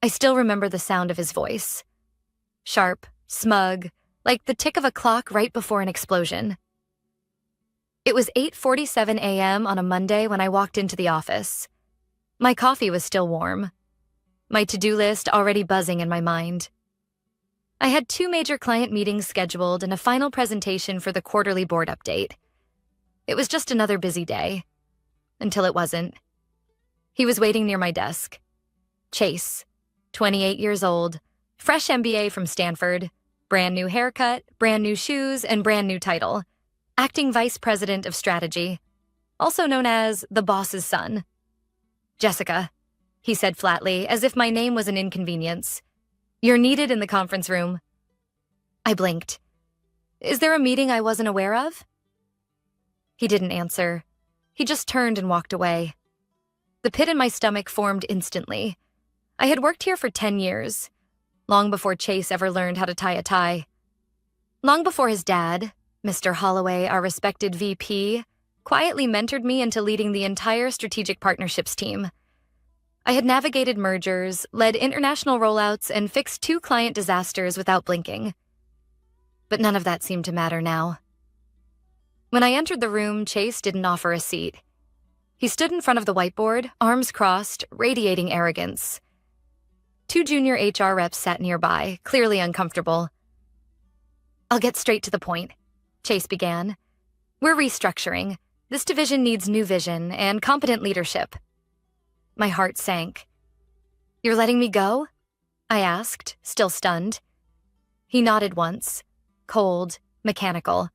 I still remember the sound of his voice. Sharp, smug, like the tick of a clock right before an explosion. It was 8:47 a.m. on a Monday when I walked into the office. My coffee was still warm. My to-do list already buzzing in my mind. I had 2 major client meetings scheduled and a final presentation for the quarterly board update. It was just another busy day. Until it wasn't. He was waiting near my desk. Chase, 28 years old, fresh MBA from Stanford, brand new haircut, brand new shoes, and brand new title. Acting Vice President of Strategy, also known as the boss's son. "Jessica," he said flatly, as if my name was an inconvenience. "You're needed in the conference room." I blinked. Is there a meeting I wasn't aware of? He didn't answer. He just turned and walked away. The pit in my stomach formed instantly. I had worked here for 10 years, long before Chase ever learned how to tie a tie. Long before his dad, Mr. Holloway, our respected VP, quietly mentored me into leading the entire strategic partnerships team. I had navigated mergers, led international rollouts, and fixed 2 client disasters without blinking. But none of that seemed to matter now. When I entered the room, Chase didn't offer a seat. He stood in front of the whiteboard, arms crossed, radiating arrogance. 2 junior HR reps sat nearby, clearly uncomfortable. "I'll get straight to the point," Chase began. "We're restructuring. This division needs new vision and competent leadership." My heart sank. "You're letting me go?" I asked, still stunned. He nodded once, cold, mechanical.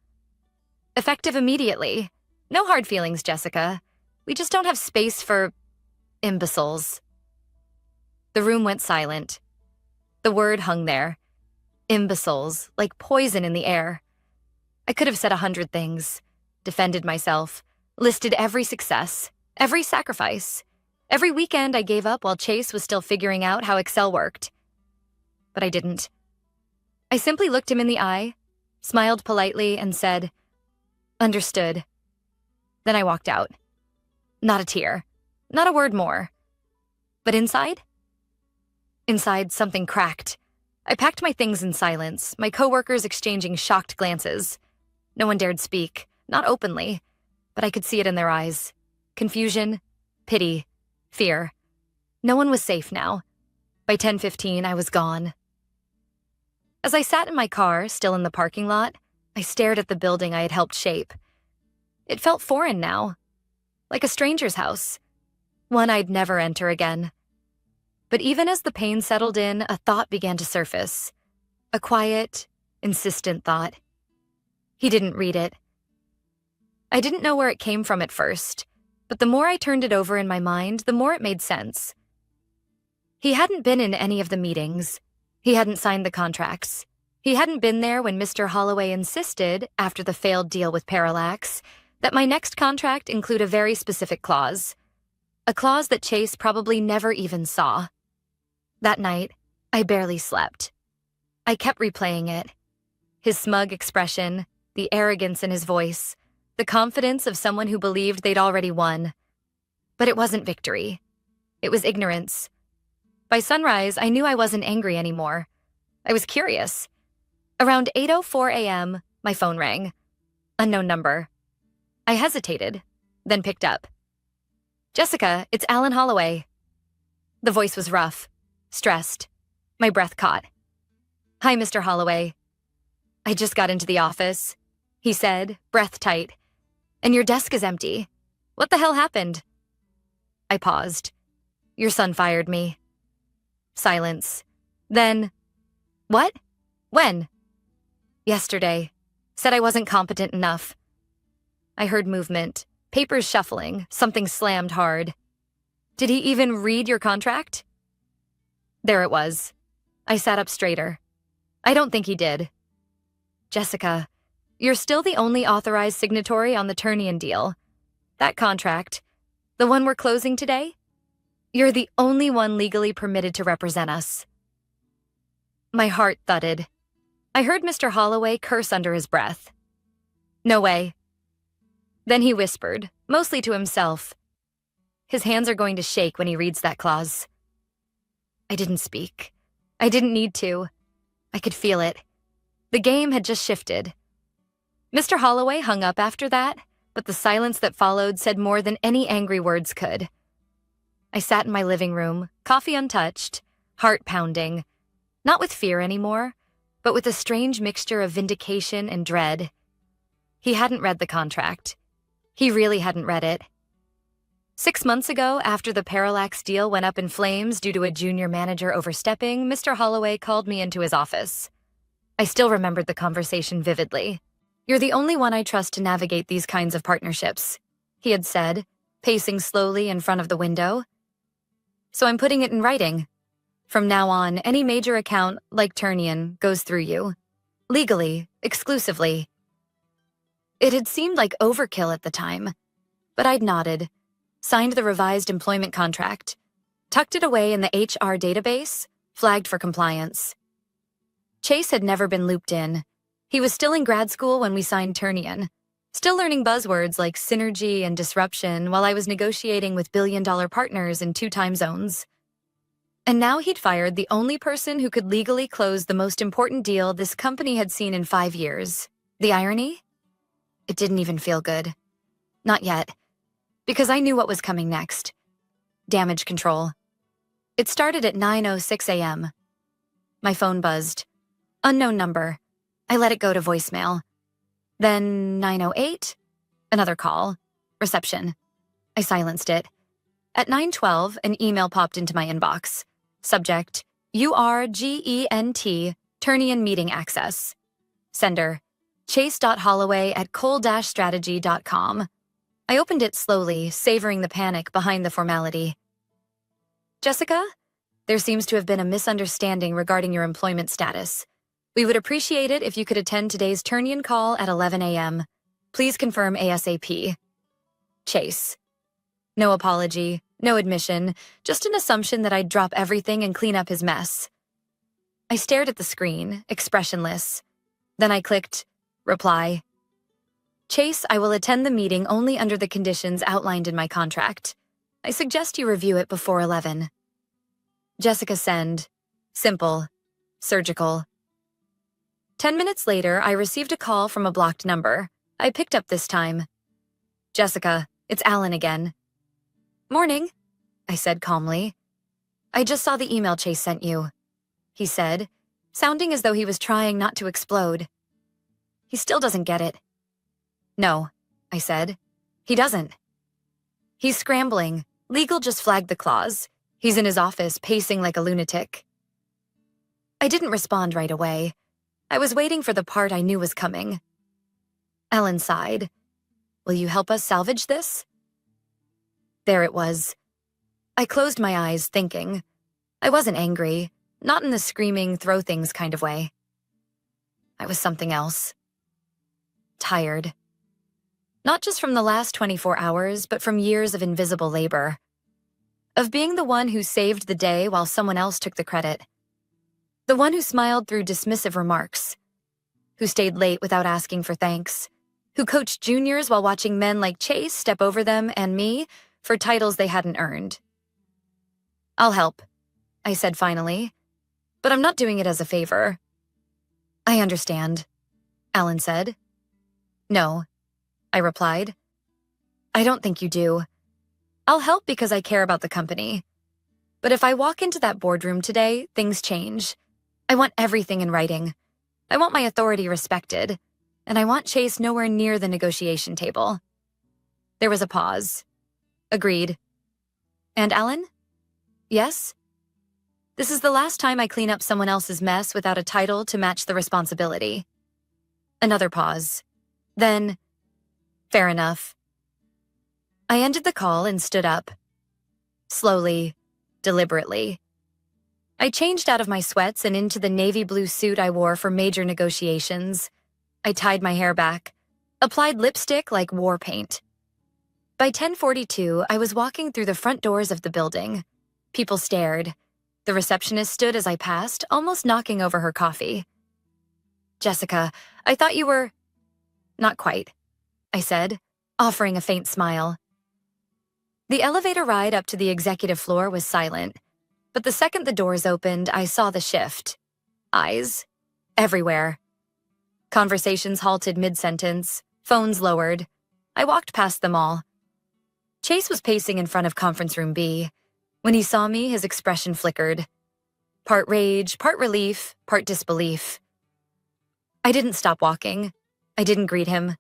"Effective immediately. No hard feelings, Jessica. We just don't have space for imbeciles." The room went silent. The word hung there. Imbeciles, like poison in the air. I could have said 100 things, defended myself, listed every success, every sacrifice, every weekend I gave up while Chase was still figuring out how Excel worked. But I didn't. I simply looked him in the eye, smiled politely, and said, "Understood." Then I walked out. Not a tear, not a word more. But inside? Inside, something cracked. I packed my things in silence, my coworkers exchanging shocked glances. No one dared speak, not openly, but I could see it in their eyes. Confusion, pity, fear. No one was safe now. By 10:15, I was gone. As I sat in my car, still in the parking lot, I stared at the building I had helped shape. It felt foreign now, like a stranger's house, one I'd never enter again. But even as the pain settled in, a thought began to surface. A quiet, insistent thought. He didn't read it. I didn't know where it came from at first, but the more I turned it over in my mind, the more it made sense. He hadn't been in any of the meetings. He hadn't signed the contracts. He hadn't been there when Mr. Holloway insisted, after the failed deal with Parallax, that my next contract include a very specific clause. A clause that Chase probably never even saw. That night, I barely slept. I kept replaying it. His smug expression, the arrogance in his voice, the confidence of someone who believed they'd already won. But it wasn't victory. It was ignorance. By sunrise, I knew I wasn't angry anymore. I was curious. Around 8:04 a.m., my phone rang. Unknown number. I hesitated, then picked up. "Jessica, it's Alan Holloway." The voice was rough, stressed. My breath caught. "Hi, Mr. Holloway." "I just got into the office," he said, breath tight. "And your desk is empty. What the hell happened?" I paused. "Your son fired me." Silence. Then, "What? When?" "Yesterday. Said I wasn't competent enough." I heard movement, papers shuffling, something slammed hard. "Did he even read your contract?" There it was. I sat up straighter. "I don't think he did." "Jessica, you're still the only authorized signatory on the Turnian deal. That contract, the one we're closing today, you're the only one legally permitted to represent us." My heart thudded. I heard Mr. Holloway curse under his breath. "No way." Then he whispered, mostly to himself, "His hands are going to shake when he reads that clause." I didn't speak. I didn't need to. I could feel it. The game had just shifted. Mr. Holloway hung up after that, but the silence that followed said more than any angry words could. I sat in my living room, coffee untouched, heart pounding, not with fear anymore, but with a strange mixture of vindication and dread. He hadn't read the contract. He really hadn't read it. 6 months ago, after the Parallax deal went up in flames due to a junior manager overstepping, Mr. Holloway called me into his office. I still remembered the conversation vividly. "You're the only one I trust to navigate these kinds of partnerships," he had said, pacing slowly in front of the window. "So I'm putting it in writing. From now on, any major account, like Turnian, goes through you. Legally, exclusively." It had seemed like overkill at the time, but I'd nodded, signed the revised employment contract, tucked it away in the HR database, flagged for compliance. Chase had never been looped in. He was still in grad school when we signed Turnian, still learning buzzwords like synergy and disruption while I was negotiating with billion-dollar partners in 2 time zones. And now he'd fired the only person who could legally close the most important deal this company had seen in 5 years. The irony? It didn't even feel good. Not yet. Because I knew what was coming next. Damage control. It started at 9:06 a.m. My phone buzzed. Unknown number. I let it go to voicemail. Then 9:08, another call. Reception. I silenced it. At 9:12, an email popped into my inbox. Subject, URGENT, Turnian meeting access. Sender, chase.holloway@coal-strategy.com. I opened it slowly, savoring the panic behind the formality. "Jessica, there seems to have been a misunderstanding regarding your employment status. We would appreciate it if you could attend today's Turnian call at 11 a.m. Please confirm ASAP. Chase." No apology, no admission, just an assumption that I'd drop everything and clean up his mess. I stared at the screen, expressionless. Then I clicked, reply. "Chase, I will attend the meeting only under the conditions outlined in my contract. I suggest you review it before 11. Jessica send. Simple. Surgical." 10 minutes later, I received a call from a blocked number. I picked up this time. "Jessica, it's Alan again." "Morning," I said calmly. "I just saw the email Chase sent you," he said, sounding as though he was trying not to explode. "He still doesn't get it." "No," I said. "He doesn't. He's scrambling. Legal just flagged the clause. He's in his office pacing like a lunatic." I didn't respond right away. I was waiting for the part I knew was coming. Alan sighed. "Will you help us salvage this?" There it was. I closed my eyes, thinking. I wasn't angry, not in the screaming, throw things kind of way. I was something else. Tired. Not just from the last 24 hours, but from years of invisible labor. Of being the one who saved the day while someone else took the credit. The one who smiled through dismissive remarks. Who stayed late without asking for thanks. Who coached juniors while watching men like Chase step over them and me for titles they hadn't earned. "I'll help," I said finally. "But I'm not doing it as a favor." "I understand," Alan said. "No," I replied. "I don't think you do. I'll help because I care about the company. But if I walk into that boardroom today, things change. I want everything in writing. I want my authority respected. And I want Chase nowhere near the negotiation table." There was a pause. Agreed. "And Alan?" "Yes?" "This is the last time I clean up someone else's mess without a title to match the responsibility." Another pause. Then, "Fair enough." I ended the call and stood up. Slowly, deliberately. I changed out of my sweats and into the navy blue suit I wore for major negotiations. I tied my hair back, applied lipstick like war paint. By 10:42, I was walking through the front doors of the building. People stared. The receptionist stood as I passed, almost knocking over her coffee. "Jessica, I thought you were—" "Not quite," I said, offering a faint smile. The elevator ride up to the executive floor was silent. But the second the doors opened, I saw the shift. Eyes. Everywhere. Conversations halted mid-sentence, phones lowered. I walked past them all. Chase was pacing in front of conference room B. When he saw me, his expression flickered. Part rage, part relief, part disbelief. I didn't stop walking. I didn't greet him.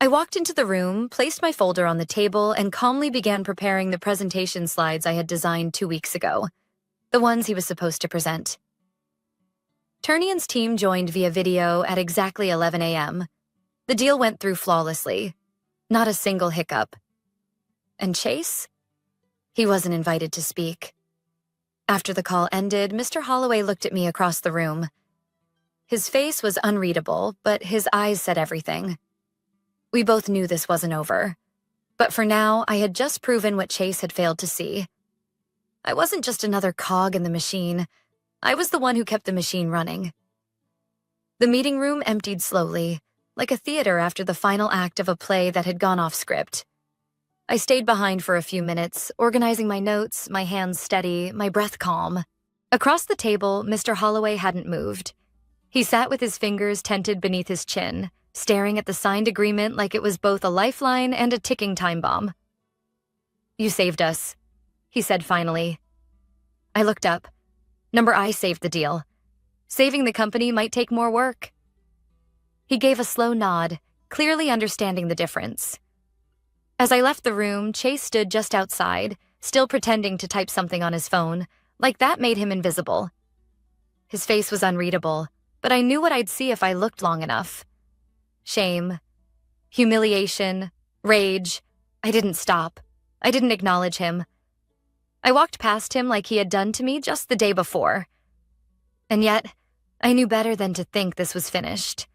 I walked into the room, placed my folder on the table, and calmly began preparing the presentation slides I had designed 2 weeks ago, the ones he was supposed to present. Turnian's team joined via video at exactly 11 a.m. The deal went through flawlessly. Not a single hiccup. And Chase? He wasn't invited to speak. After the call ended, Mr. Holloway looked at me across the room. His face was unreadable, but his eyes said everything. We both knew this wasn't over. But for now, I had just proven what Chase had failed to see. I wasn't just another cog in the machine. I was the one who kept the machine running. The meeting room emptied slowly, like a theater after the final act of a play that had gone off script. I stayed behind for a few minutes, organizing my notes, my hands steady, my breath calm. Across the table, Mr. Holloway hadn't moved. He sat with his fingers tented beneath his chin, staring at the signed agreement like it was both a lifeline and a ticking time bomb. "You saved us," he said finally. I looked up. Number I saved the deal. Saving the company might take more work. He gave a slow nod, clearly understanding the difference. As I left the room, Chase stood just outside, still pretending to type something on his phone, like that made him invisible. His face was unreadable, but I knew what I'd see if I looked long enough. Shame, humiliation, rage. I didn't stop. I didn't acknowledge him. I walked past him like he had done to me just the day before. And yet, I knew better than to think this was finished.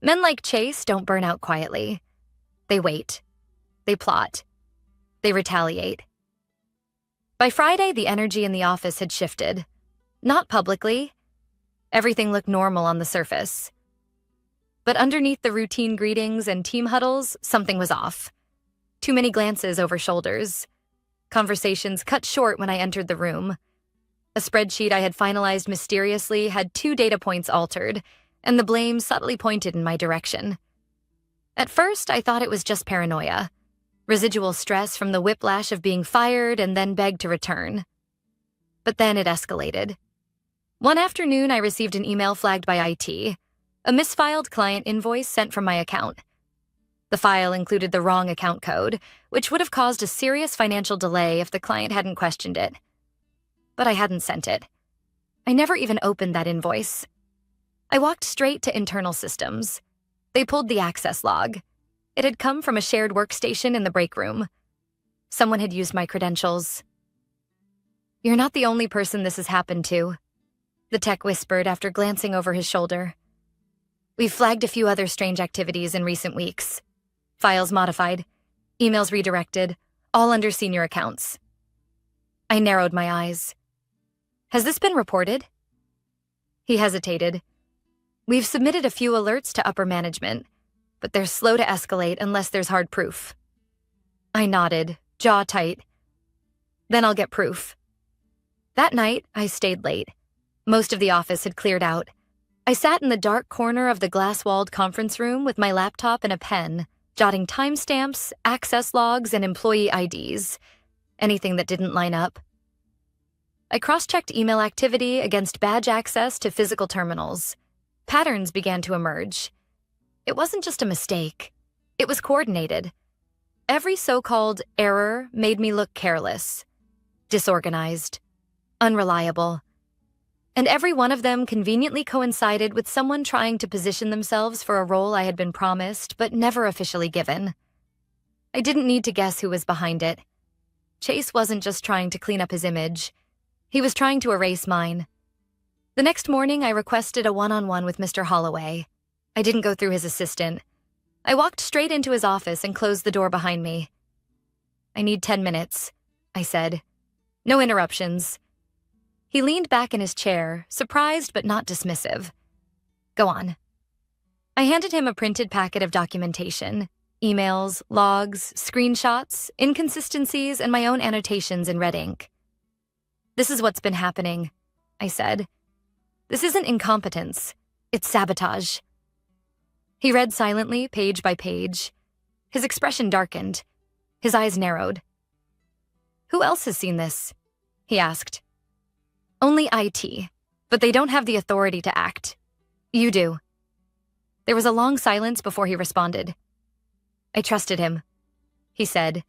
Men like Chase don't burn out quietly. They wait. They plot. They retaliate. By Friday, the energy in the office had shifted. Not publicly. Everything looked normal on the surface. But underneath the routine greetings and team huddles, something was off. Too many glances over shoulders. Conversations cut short when I entered the room. A spreadsheet I had finalized mysteriously had 2 data points altered, and the blame subtly pointed in my direction. At first, I thought it was just paranoia. Residual stress from the whiplash of being fired and then begged to return. But then it escalated. One afternoon, I received an email flagged by IT, a misfiled client invoice sent from my account. The file included the wrong account code, which would have caused a serious financial delay if the client hadn't questioned it. But I hadn't sent it. I never even opened that invoice. I walked straight to internal systems. They pulled the access log. It had come from a shared workstation in the break room. Someone had used my credentials. "You're not the only person this has happened to," the tech whispered after glancing over his shoulder. "We've flagged a few other strange activities in recent weeks. Files modified, emails redirected, all under senior accounts." I narrowed my eyes. "Has this been reported?" He hesitated. "We've submitted a few alerts to upper management, but they're slow to escalate unless there's hard proof." I nodded, jaw tight. "Then I'll get proof." That night, I stayed late. Most of the office had cleared out. I sat in the dark corner of the glass-walled conference room with my laptop and a pen, jotting timestamps, access logs, and employee IDs. Anything that didn't line up. I cross-checked email activity against badge access to physical terminals. Patterns began to emerge. It wasn't just a mistake. It was coordinated. Every so-called error made me look careless, disorganized, unreliable. And every one of them conveniently coincided with someone trying to position themselves for a role I had been promised but never officially given. I didn't need to guess who was behind it. Chase wasn't just trying to clean up his image. He was trying to erase mine. The next morning, I requested a one-on-one with Mr. Holloway. I didn't go through his assistant. I walked straight into his office and closed the door behind me. "I need 10 minutes, I said. "No interruptions." He leaned back in his chair, surprised but not dismissive. "Go on." I handed him a printed packet of documentation, emails, logs, screenshots, inconsistencies, and my own annotations in red ink. This is what's been happening, I said. This isn't incompetence. It's sabotage. He read silently, page by page. His expression darkened. His eyes narrowed. Who else has seen this? He asked. Only IT, but they don't have the authority to act. You do. There was a long silence before he responded. I trusted him, he said,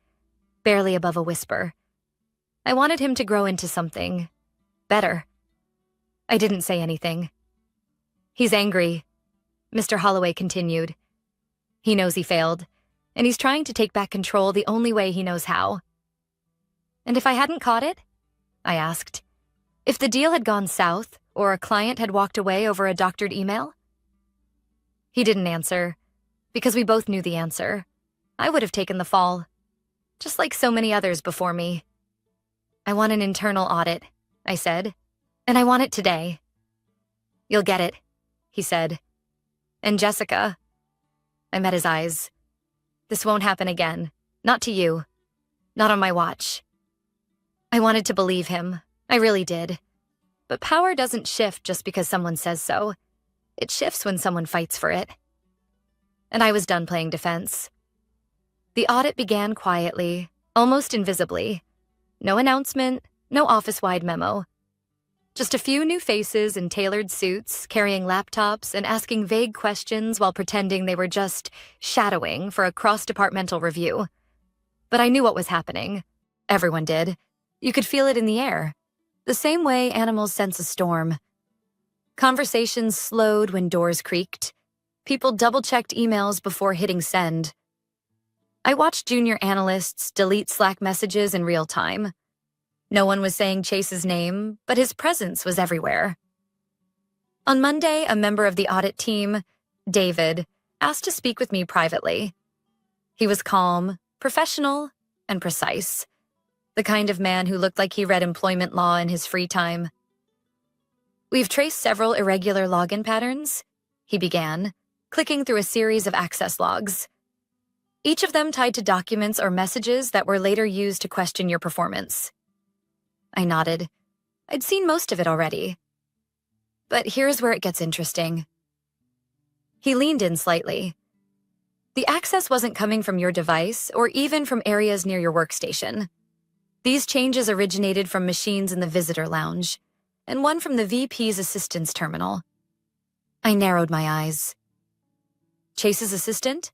barely above a whisper. I wanted him to grow into something better. I didn't say anything. He's angry, Mr. Holloway continued. He knows he failed, and he's trying to take back control the only way he knows how. And if I hadn't caught it? I asked. If the deal had gone south, or a client had walked away over a doctored email? He didn't answer, because we both knew the answer. I would have taken the fall, just like so many others before me. I want an internal audit, I said, and I want it today. You'll get it, he said. And Jessica, I met his eyes. This won't happen again. Not to you. Not on my watch. I wanted to believe him. I really did. But power doesn't shift just because someone says so. It shifts when someone fights for it. And I was done playing defense. The audit began quietly, almost invisibly. No announcement, no office-wide memo. Just a few new faces in tailored suits, carrying laptops and asking vague questions while pretending they were just shadowing for a cross-departmental review. But I knew what was happening. Everyone did. You could feel it in the air, the same way animals sense a storm. Conversations slowed when doors creaked. People double-checked emails before hitting send. I watched junior analysts delete Slack messages in real time. No one was saying Chase's name, but his presence was everywhere. On Monday, a member of the audit team, David, asked to speak with me privately. He was calm, professional, and precise. The kind of man who looked like he read employment law in his free time. We've traced several irregular login patterns, he began, clicking through a series of access logs. Each of them tied to documents or messages that were later used to question your performance. I nodded. I'd seen most of it already. But here's where it gets interesting. He leaned in slightly. The access wasn't coming from your device or even from areas near your workstation. These changes originated from machines in the visitor lounge, and one from the VP's assistant's terminal. I narrowed my eyes. Chase's assistant?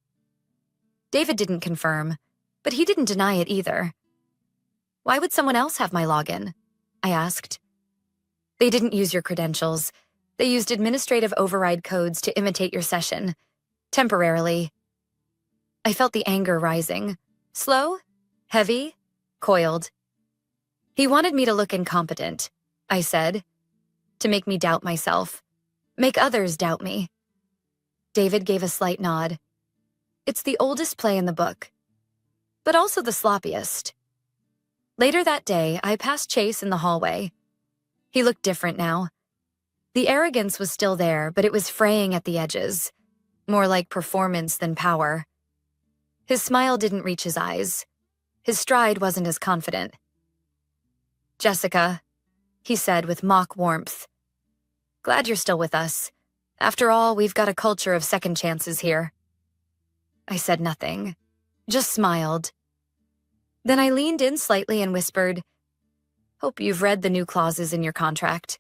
David didn't confirm, but he didn't deny it either. Why would someone else have my login? I asked. They didn't use your credentials. They used administrative override codes to imitate your session. Temporarily. I felt the anger rising. Slow, heavy, coiled. He wanted me to look incompetent, I said, to make me doubt myself, make others doubt me. David gave a slight nod. It's the oldest play in the book, but also the sloppiest. Later that day, I passed Chase in the hallway. He looked different now. The arrogance was still there, but it was fraying at the edges, more like performance than power. His smile didn't reach his eyes. His stride wasn't as confident. Jessica, he said with mock warmth. Glad you're still with us. After all, we've got a culture of second chances here. I said nothing, just smiled. Then I leaned in slightly and whispered, Hope you've read the new clauses in your contract.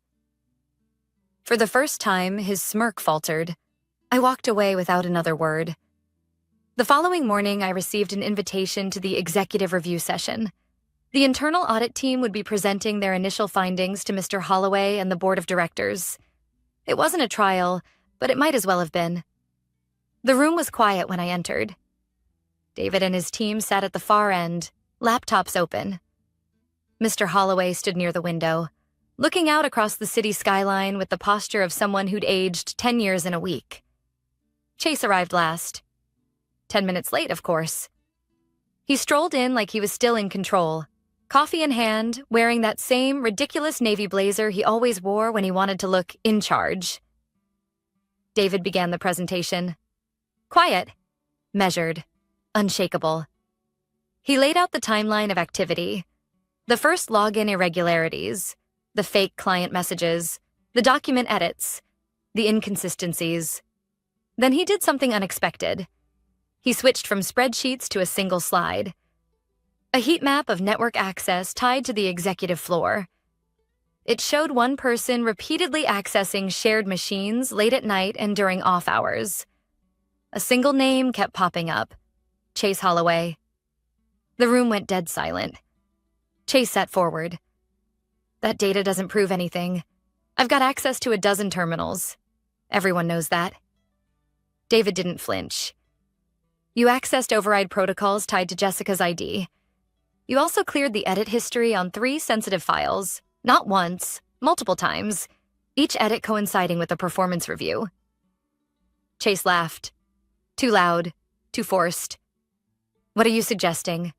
For the first time, his smirk faltered. I walked away without another word. The following morning, I received an invitation to the executive review session. The internal audit team would be presenting their initial findings to Mr. Holloway and the board of directors. It wasn't a trial, but it might as well have been. The room was quiet when I entered. David and his team sat at the far end, laptops open. Mr. Holloway stood near the window, looking out across the city skyline with the posture of someone who'd aged 10 years in a week. Chase arrived last. 10 minutes late, of course. He strolled in like he was still in control, coffee in hand, wearing that same ridiculous navy blazer he always wore when he wanted to look in charge. David began the presentation. Quiet, measured, unshakable. He laid out the timeline of activity. The first login irregularities, The fake client messages, the document edits, the inconsistencies. Then he did something unexpected. He switched from spreadsheets to a single slide. A heat map of network access tied to the executive floor. It showed one person repeatedly accessing shared machines late at night and during off hours. A single name kept popping up: Chase Holloway. The room went dead silent. Chase sat forward. That data doesn't prove anything. I've got access to a dozen terminals. Everyone knows that. David didn't flinch. You accessed override protocols tied to Jessica's ID. You also cleared the edit history on 3 sensitive files, not once, multiple times, each edit coinciding with a performance review. Chase laughed. Too loud, too forced. What are you suggesting?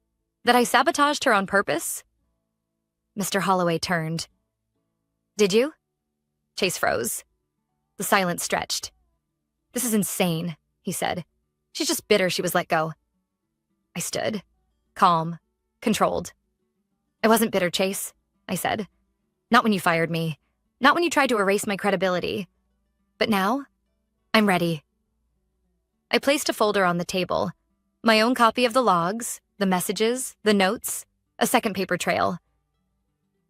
That I sabotaged her on purpose? Mr. Holloway turned. Did you? Chase froze. The silence stretched. This is insane, he said. She's just bitter she was let go. I stood, calm, controlled. I wasn't bitter, Chase, I said. Not when you fired me. Not when you tried to erase my credibility. But now, I'm ready. I placed a folder on the table. My own copy of the logs, the messages, the notes, a second paper trail.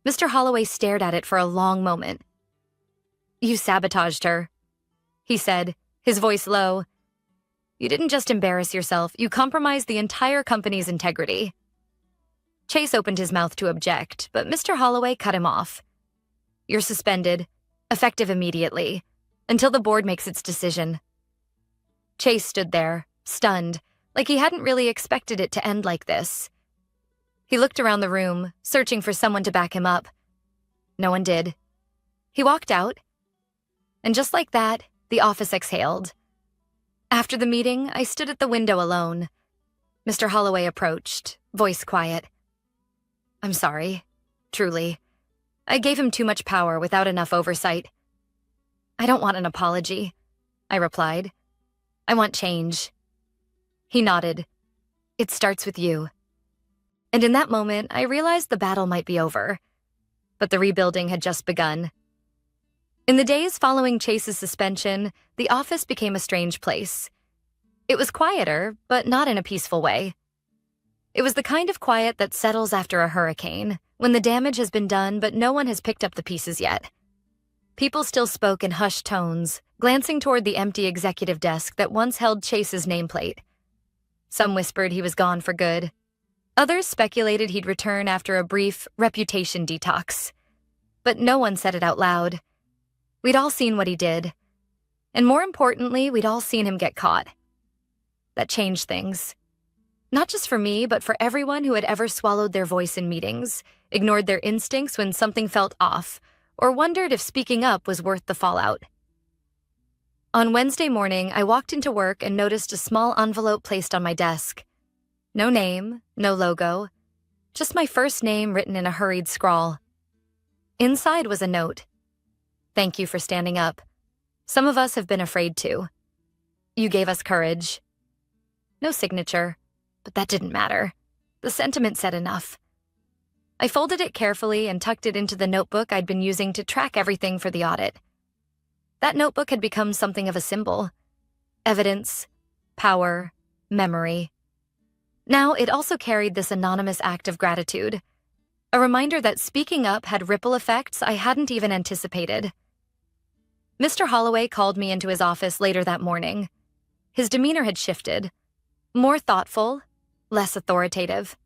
Mr. Holloway stared at it for a long moment. You sabotaged her, he said, his voice low. You didn't just embarrass yourself, you compromised the entire company's integrity. Chase opened his mouth to object, but Mr. Holloway cut him off. You're suspended, effective immediately, until the board makes its decision. Chase stood there, stunned, like he hadn't really expected it to end like this. He looked around the room, searching for someone to back him up. No one did. He walked out, and just like that, the office exhaled. After the meeting, I stood at the window alone. Mr. Holloway approached, voice quiet. I'm sorry, truly. I gave him too much power without enough oversight. I don't want an apology, I replied. I want change. He nodded. It starts with you. And in that moment, I realized the battle might be over. But the rebuilding had just begun. In the days following Chase's suspension, the office became a strange place. It was quieter, but not in a peaceful way. It was the kind of quiet that settles after a hurricane, when the damage has been done but no one has picked up the pieces yet. People still spoke in hushed tones, glancing toward the empty executive desk that once held Chase's nameplate. Some whispered he was gone for good. Others speculated he'd return after a brief reputation detox. But no one said it out loud. We'd all seen what he did. And more importantly, we'd all seen him get caught. That changed things. Not just for me, but for everyone who had ever swallowed their voice in meetings, ignored their instincts when something felt off, or wondered if speaking up was worth the fallout. On Wednesday morning, I walked into work and noticed a small envelope placed on my desk. No name, no logo, just my first name written in a hurried scrawl. Inside was a note. Thank you for standing up. Some of us have been afraid to. You gave us courage. No signature, but that didn't matter. The sentiment said enough. I folded it carefully and tucked it into the notebook I'd been using to track everything for the audit. That notebook had become something of a symbol. Evidence, power, memory. Now it also carried this anonymous act of gratitude, a reminder that speaking up had ripple effects I hadn't even anticipated. Mr. Holloway called me into his office later that morning. His demeanor had shifted, more thoughtful, less authoritative.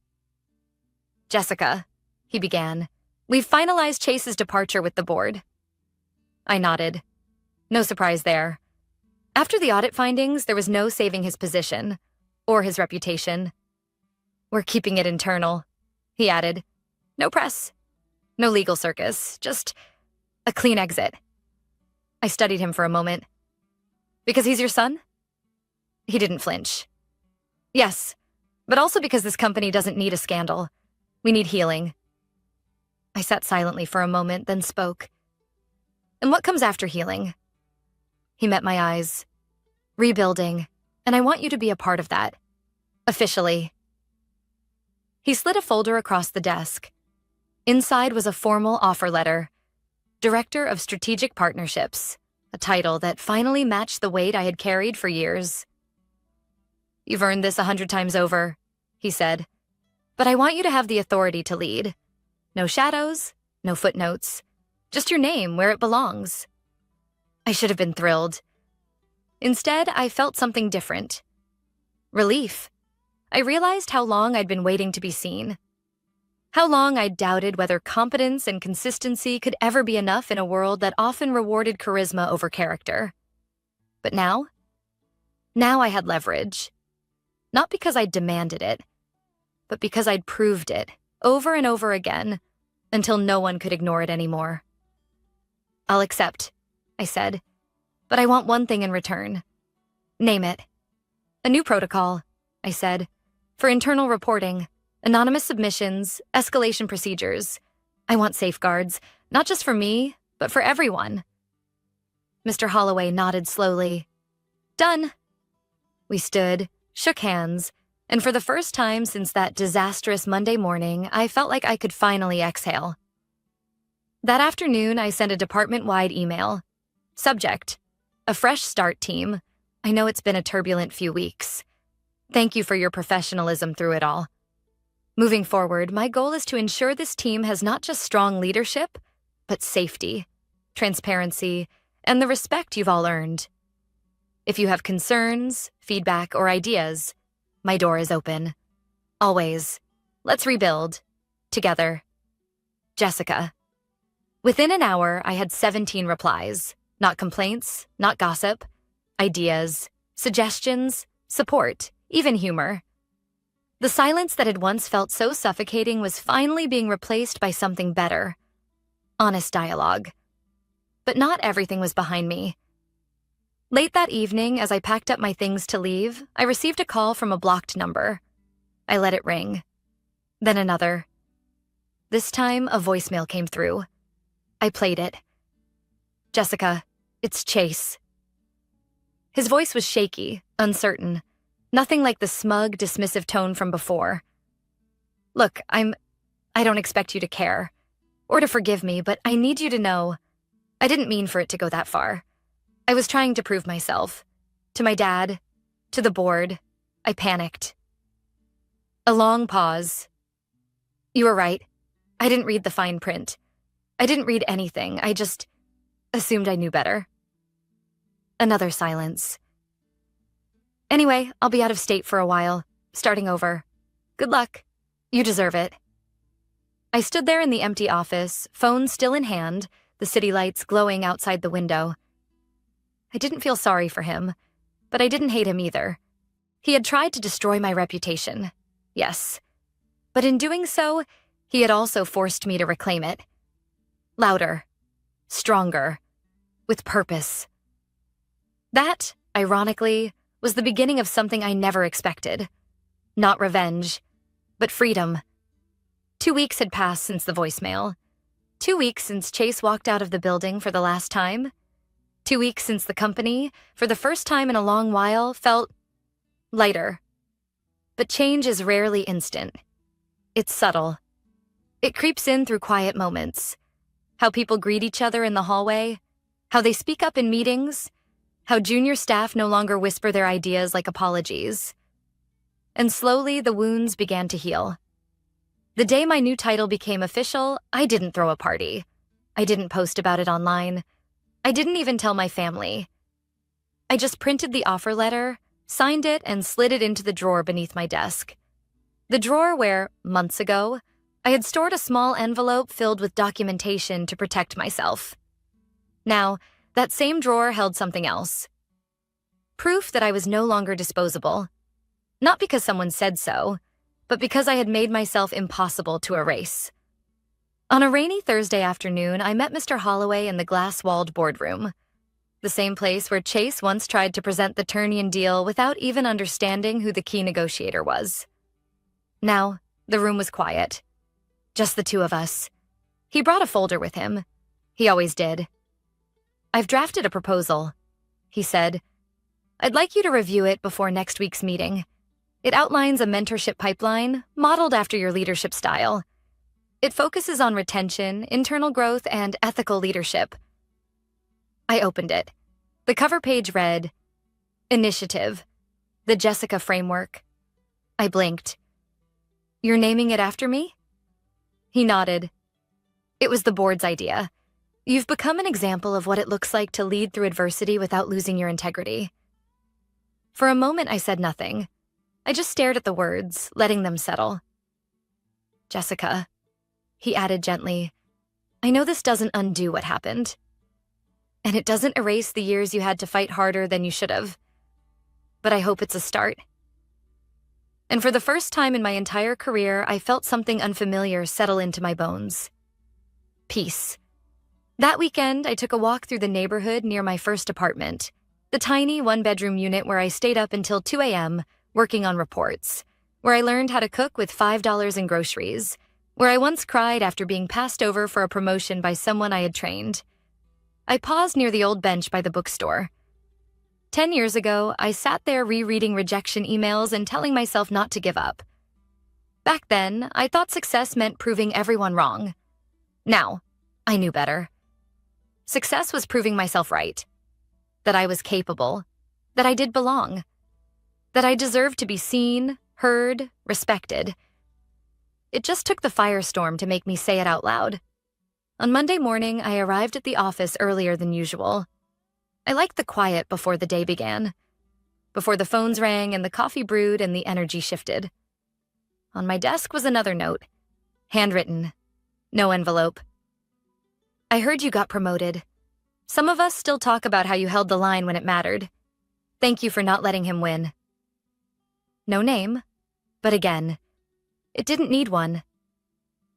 Jessica, he began, we've finalized Chase's departure with the board. I nodded. No surprise there. After the audit findings, there was no saving his position, or his reputation. We're keeping it internal, he added. No press, no legal circus, just a clean exit. I studied him for a moment. Because he's your son? He didn't flinch. Yes, but also because this company doesn't need a scandal. We need healing. I sat silently for a moment, then spoke. And what comes after healing? He met my eyes. Rebuilding, and I want you to be a part of that. Officially. He slid a folder across the desk. Inside was a formal offer letter, Director of Strategic Partnerships, a title that finally matched the weight I had carried for years. "You've earned this 100 times over," he said, "but I want you to have the authority to lead. No shadows, no footnotes, just your name where it belongs." I should have been thrilled. Instead, I felt something different. Relief. I realized how long I'd been waiting to be seen. How long I'd doubted whether competence and consistency could ever be enough in a world that often rewarded charisma over character. But now I had leverage. Not because I'd demanded it, but because I'd proved it over and over again until no one could ignore it anymore. "I'll accept," I said, "but I want one thing in return." "Name it." "A new protocol," I said, "for internal reporting. Anonymous submissions, escalation procedures. I want safeguards, not just for me, but for everyone." Mr. Holloway nodded slowly. "Done." We stood, shook hands, and for the first time since that disastrous Monday morning, I felt like I could finally exhale. That afternoon, I sent a department-wide email. Subject: a fresh start, team. I know it's been a turbulent few weeks. Thank you for your professionalism through it all. Moving forward, my goal is to ensure this team has not just strong leadership, but safety, transparency, and the respect you've all earned. If you have concerns, feedback, or ideas, my door is open. Always. Let's rebuild. Together. Jessica. Within an hour, I had 17 replies. Not complaints, not gossip. Ideas, suggestions, support, even humor. The silence that had once felt so suffocating was finally being replaced by something better. Honest dialogue. But not everything was behind me. Late that evening, as I packed up my things to leave, I received a call from a blocked number. I let it ring. Then another. This time, a voicemail came through. I played it. "Jessica, it's Chase." His voice was shaky, uncertain. Nothing like the smug, dismissive tone from before. "Look, I don't expect you to care, or to forgive me, but I need you to know, I didn't mean for it to go that far. I was trying to prove myself. To my dad, to the board. I panicked." A long pause. "You were right. I didn't read the fine print. I didn't read anything. I just assumed I knew better." Another silence. "Anyway, I'll be out of state for a while, starting over. Good luck. You deserve it." I stood there in the empty office, phone still in hand, the city lights glowing outside the window. I didn't feel sorry for him, but I didn't hate him either. He had tried to destroy my reputation, yes. But in doing so, he had also forced me to reclaim it. Louder, stronger, with purpose. That, ironically, was the beginning of something I never expected. Not revenge, but freedom. 2 weeks had passed since the voicemail. 2 weeks since Chase walked out of the building for the last time. 2 weeks since the company, for the first time in a long while, felt lighter. But change is rarely instant. It's subtle. It creeps in through quiet moments. How people greet each other in the hallway, how they speak up in meetings, how junior staff no longer whisper their ideas like apologies. And slowly, the wounds began to heal. The day my new title became official, I didn't throw a party. I didn't post about it online. I didn't even tell my family. I just printed the offer letter, signed it, and slid it into the drawer beneath my desk. The drawer where, months ago, I had stored a small envelope filled with documentation to protect myself. Now, that same drawer held something else. Proof that I was no longer disposable. Not because someone said so, but because I had made myself impossible to erase. On a rainy Thursday afternoon, I met Mr. Holloway in the glass-walled boardroom. The same place where Chase once tried to present the Turnian deal without even understanding who the key negotiator was. Now, the room was quiet. Just the two of us. He brought a folder with him. He always did. "I've drafted a proposal," he said. "I'd like you to review it before next week's meeting. It outlines a mentorship pipeline modeled after your leadership style. It focuses on retention, internal growth, and ethical leadership. I opened it. The cover page read, Initiative, the Jessica Framework. I blinked. You're naming it after me? He nodded. It was the board's idea. You've become an example of what it looks like to lead through adversity without losing your integrity. For a moment, I said nothing. I just stared at the words, letting them settle. Jessica, he added gently, I know this doesn't undo what happened. And it doesn't erase the years you had to fight harder than you should have. But I hope it's a start. And for the first time in my entire career, I felt something unfamiliar settle into my bones. Peace. That weekend, I took a walk through the neighborhood near my first apartment, the tiny one-bedroom unit where I stayed up until 2 a.m. working on reports, where I learned how to cook with $5 in groceries, where I once cried after being passed over for a promotion by someone I had trained. I paused near the old bench by the bookstore. 10 years ago, I sat there rereading rejection emails and telling myself not to give up. Back then, I thought success meant proving everyone wrong. Now, I knew better. Success was proving myself right. That I was capable. That I did belong. That I deserved to be seen, heard, respected. It just took the firestorm to make me say it out loud. On Monday morning, I arrived at the office earlier than usual. I liked the quiet before the day began, before the phones rang and the coffee brewed and the energy shifted. On my desk was another note, handwritten, no envelope. I heard you got promoted. Some of us still talk about how you held the line when it mattered. Thank you for not letting him win. No name, but again, it didn't need one.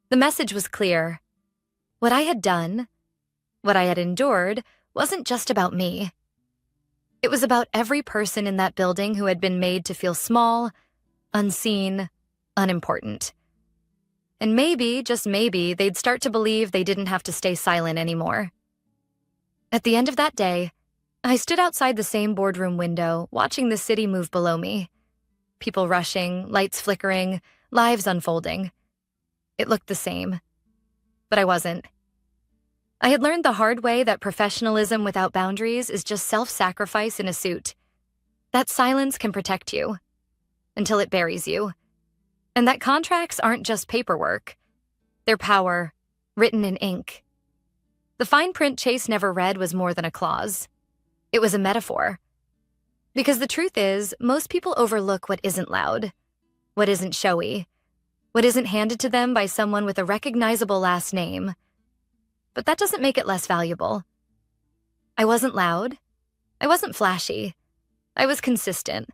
The message was clear. What I had done, what I had endured, wasn't just about me. It was about every person in that building who had been made to feel small, unseen, unimportant. And maybe, just maybe, they'd start to believe they didn't have to stay silent anymore. At the end of that day, I stood outside the same boardroom window, watching the city move below me. People rushing, lights flickering, lives unfolding. It looked the same. But I wasn't. I had learned the hard way that professionalism without boundaries is just self-sacrifice in a suit. That silence can protect you, until it buries you. And that contracts aren't just paperwork. They're power, written in ink. The fine print Chase never read was more than a clause. It was a metaphor. Because the truth is, most people overlook what isn't loud, what isn't showy, what isn't handed to them by someone with a recognizable last name. But that doesn't make it less valuable. I wasn't loud. I wasn't flashy. I was consistent.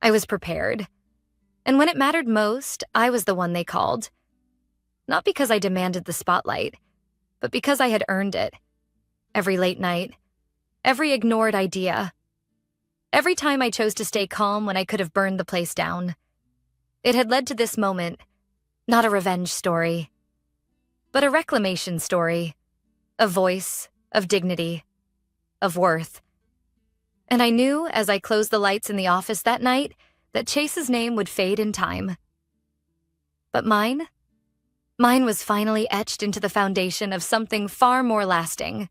I was prepared. And when it mattered most, I was the one they called. Not because I demanded the spotlight, but because I had earned it. Every late night, every ignored idea, every time I chose to stay calm when I could have burned the place down. It had led to this moment, not a revenge story, but a reclamation story. Of voice, of dignity, of worth. And I knew, as I closed the lights in the office that night, that Chase's name would fade in time. But mine was finally etched into the foundation of something far more lasting.